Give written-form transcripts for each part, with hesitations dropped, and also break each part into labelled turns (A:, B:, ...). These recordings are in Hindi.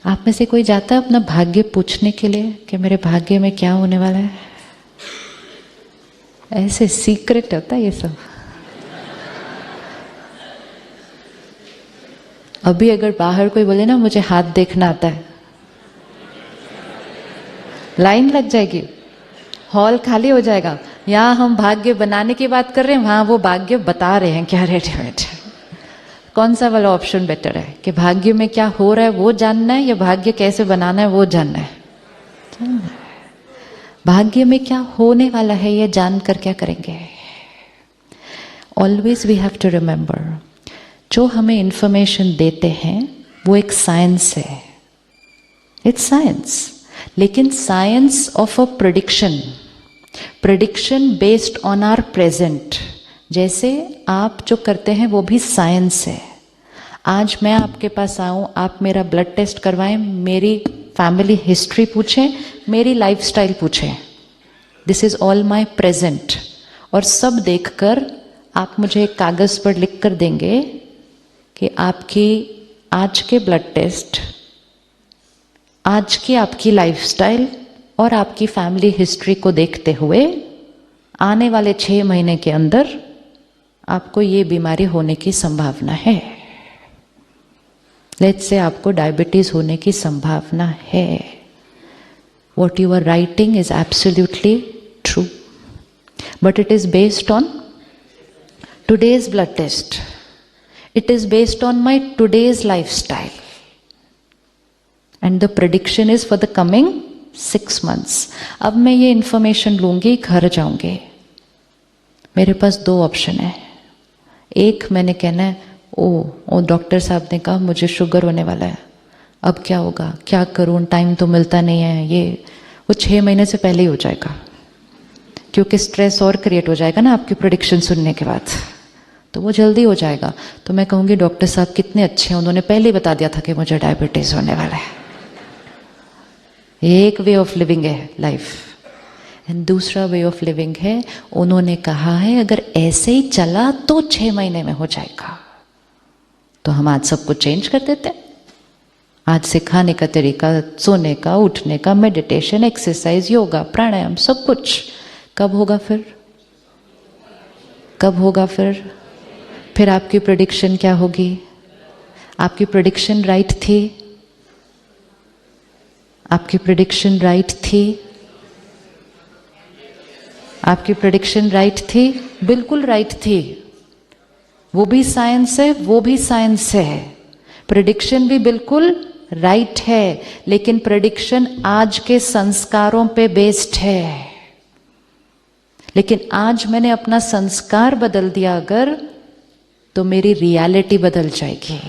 A: आप में से कोई जाता है अपना भाग्य पूछने के लिए कि मेरे भाग्य में क्या होने वाला है? ऐसे सीक्रेट होता है ये सब। अभी अगर बाहर कोई बोले ना मुझे हाथ देखना आता है, लाइन लग जाएगी, हॉल खाली हो जाएगा। यहाँ हम भाग्य बनाने की बात कर रहे हैं, वहाँ वो भाग्य बता रहे हैं क्या रेडीमेड। कौन सा वाला ऑप्शन बेटर है कि भाग्य में क्या हो रहा है वो जानना है या भाग्य कैसे बनाना है वो जानना है? भाग्य में क्या होने वाला है ये जानकर क्या करेंगे? Always we have to remember, जो हमें इंफॉर्मेशन देते हैं वो एक साइंस है, इट्स साइंस, लेकिन science of a prediction, prediction based on our present. जैसे आप जो करते हैं वो भी साइंस है। आज मैं आपके पास आऊँ, आप मेरा ब्लड टेस्ट करवाएं, मेरी फैमिली हिस्ट्री पूछें, मेरी लाइफस्टाइल पूछें, this is all my present. और सब देखकर आप मुझे एक कागज़ पर लिख कर देंगे कि आपकी आज के ब्लड टेस्ट, आज की आपकी लाइफस्टाइल और आपकी फैमिली हिस्ट्री को देखते हुए आने वाले 6 महीने के अंदर आपको ये बीमारी होने की संभावना है। लेट्स से आपको डायबिटीज होने की संभावना है। What you are writing is absolutely true, but it is based on today's blood test. It is based on my today's lifestyle. And the prediction is for the coming 6 months. अब मैं ये इंफॉर्मेशन लूंगी, घर जाऊंगी, मेरे पास 2 ऑप्शन है। एक, मैंने कहना है ओ डॉक्टर साहब ने कहा मुझे शुगर होने वाला है, अब क्या होगा, क्या करूं, टाइम तो मिलता नहीं है। ये वो 6 महीने से पहले ही हो जाएगा, क्योंकि स्ट्रेस और क्रिएट हो जाएगा ना आपकी प्रेडिक्शन सुनने के बाद, तो वो जल्दी हो जाएगा। तो मैं कहूँगी डॉक्टर साहब कितने अच्छे हैं, उन्होंने पहले ही बता दिया था कि मुझे डायबिटीज़ होने वाला है। एक वे ऑफ लिविंग है लाइफ, एंड दूसरा वे ऑफ लिविंग है, उन्होंने कहा है अगर ऐसे ही चला तो 6 महीने में हो जाएगा। तो हम आज सब कुछ चेंज कर देते हैं। आज से खाने का तरीका, सोने का, उठने का, मेडिटेशन, एक्सरसाइज, योगा, प्राणायाम, सब कुछ। कब होगा फिर? कब होगा फिर? फिर आपकी प्रेडिक्शन क्या होगी? आपकी प्रेडिक्शन राइट थी? आपकी प्रेडिक्शन राइट थी? आपकी प्रेडिक्शन राइट थी? बिल्कुल राइट थी। वो भी साइंस है, वो भी साइंस है। प्रेडिक्शन भी बिल्कुल राइट है, लेकिन प्रेडिक्शन आज के संस्कारों पे बेस्ड है। लेकिन आज मैंने अपना संस्कार बदल दिया अगर, तो मेरी रियलिटी बदल जाएगी।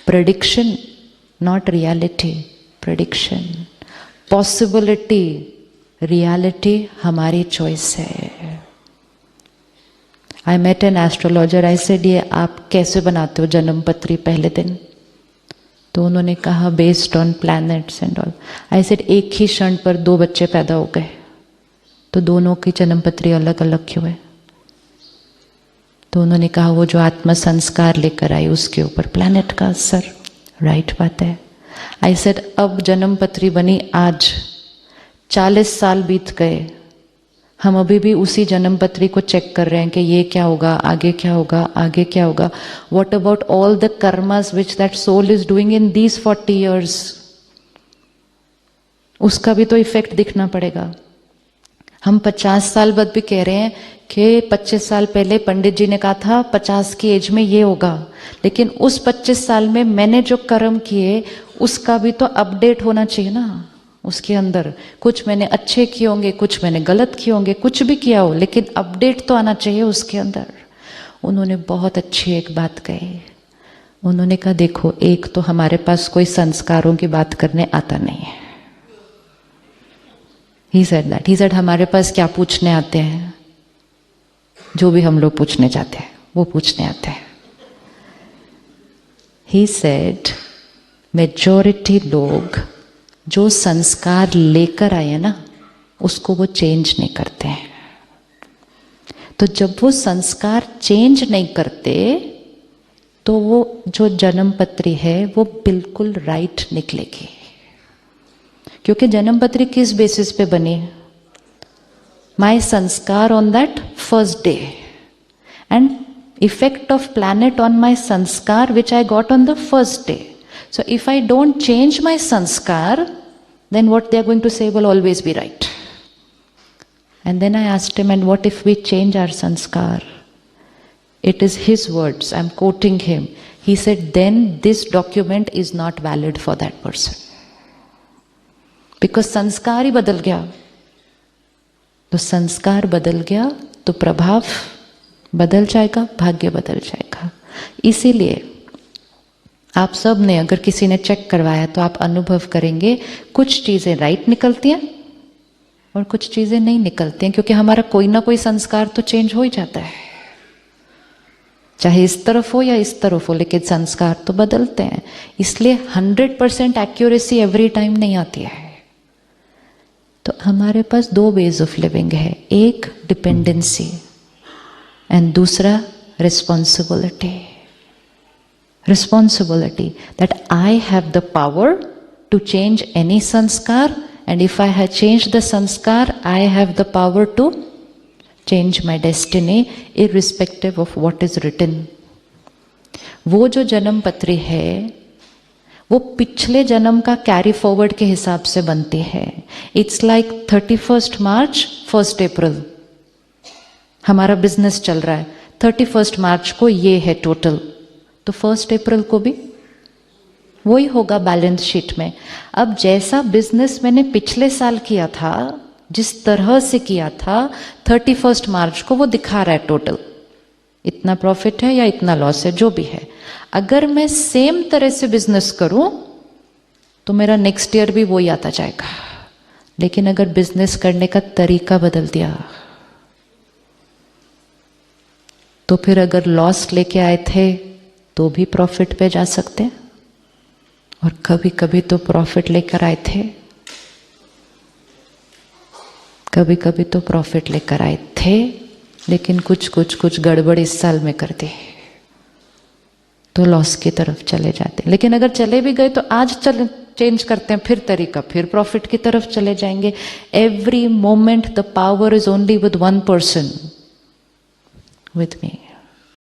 A: Prediction not reality, prediction possibility, reality हमारी चॉइस है। I met an astrologer, I said ये आप कैसे बनाते हो जन्म पत्री पहले दिन? तो उन्होंने कहा based on planets and all. I said एक ही क्षण पर 2 बच्चे पैदा हो गए, तो दोनों की जन्म पत्री अलग अलग क्यों है? तो उन्होंने कहा वो जो आत्मा संस्कार लेकर आई उसके ऊपर प्लैनेट का असर। राइट बात है। आई सेड अब जन्म पत्री बनी आज, 40 साल बीत गए, हम अभी भी उसी जन्म पत्री को चेक कर रहे हैं कि ये क्या होगा, आगे क्या होगा, आगे क्या होगा। What about all the karmas which that soul is doing in these 40 years? उसका भी तो इफेक्ट दिखना पड़ेगा। हम 50 साल बाद भी कह रहे हैं कि 25 साल पहले पंडित जी ने कहा था 50 की एज में ये होगा, लेकिन उस 25 साल में मैंने जो कर्म किए उसका भी तो अपडेट होना चाहिए ना। उसके अंदर कुछ मैंने अच्छे किए होंगे, कुछ मैंने गलत किए होंगे, कुछ भी किया हो, लेकिन अपडेट तो आना चाहिए उसके अंदर। उन्होंने बहुत अच्छी एक बात कही। उन्होंने कहा देखो, एक तो हमारे पास कोई संस्कारों की बात करने आता नहीं है। He said that. He said हमारे पास क्या पूछने आते हैं? जो भी हम लोग पूछने जाते हैं वो पूछने आते हैं। He said मेजॉरिटी लोग जो संस्कार लेकर आए हैं ना, उसको वो चेंज नहीं करते हैं। तो जब वो संस्कार चेंज नहीं करते तो वो जो जन्म पत्री है वो बिल्कुल राइट निकलेगी। क्योंकि जन्म पत्री किस बेसिस पे बनी? माई संस्कार on that first day and effect of planet on my sanskar which I got on the first day. So if I don't change my sanskar, then what they are going to say will always be right. And then I asked him, and what if we change our sanskar? It is his words, I'm quoting him. He said, then this document is not valid for that person. Because sanskar ही बदल गया। तो संस्कार बदल गया तो प्रभाव बदल जाएगा, भाग्य बदल जाएगा। इसीलिए आप सब ने, अगर किसी ने चेक करवाया तो आप अनुभव करेंगे कुछ चीजें राइट निकलती हैं और कुछ चीजें नहीं निकलती हैं, क्योंकि हमारा कोई ना कोई संस्कार तो चेंज हो ही जाता है, चाहे इस तरफ हो या इस तरफ हो, लेकिन संस्कार तो बदलते हैं। इसलिए 100% एक्यूरेसी एवरी टाइम नहीं आती है। तो हमारे पास दो वेज ऑफ लिविंग है, एक डिपेंडेंसी एंड दूसरा responsibility. Responsibility that I have the power to change any sanskar, and if I have change the sanskar I have the power to change my destiny irrespective of what is written. वो जो जन्म पत्री है वो पिछले जन्म का कैरी फॉरवर्ड के हिसाब से बनती है। इट्स लाइक 31 मार्च 1 अप्रैल हमारा बिजनेस चल रहा है, 31 मार्च को ये है टोटल, तो 1 अप्रैल को भी वही होगा बैलेंस शीट में। अब जैसा बिजनेस मैंने पिछले साल किया था, जिस तरह से किया था, 31 मार्च को वो दिखा रहा है टोटल, इतना प्रॉफिट है या इतना लॉस है, जो भी है। अगर मैं सेम तरह से बिजनेस करूं तो मेरा नेक्स्ट ईयर भी वही आता जाएगा। लेकिन अगर बिजनेस करने का तरीका बदल दिया तो फिर अगर लॉस लेके आए थे तो भी प्रॉफिट पे जा सकते हैं, और कभी कभी तो प्रॉफिट लेकर आए थे, कभी कभी तो प्रॉफिट लेकर आए थे, लेकिन कुछ गड़बड़ इस साल में कर दी तो लॉस की तरफ चले जाते। लेकिन अगर चले भी गए तो आज चेंज करते हैं फिर तरीका, फिर प्रॉफिट की तरफ चले जाएंगे। Every moment the power is only with one person, with me.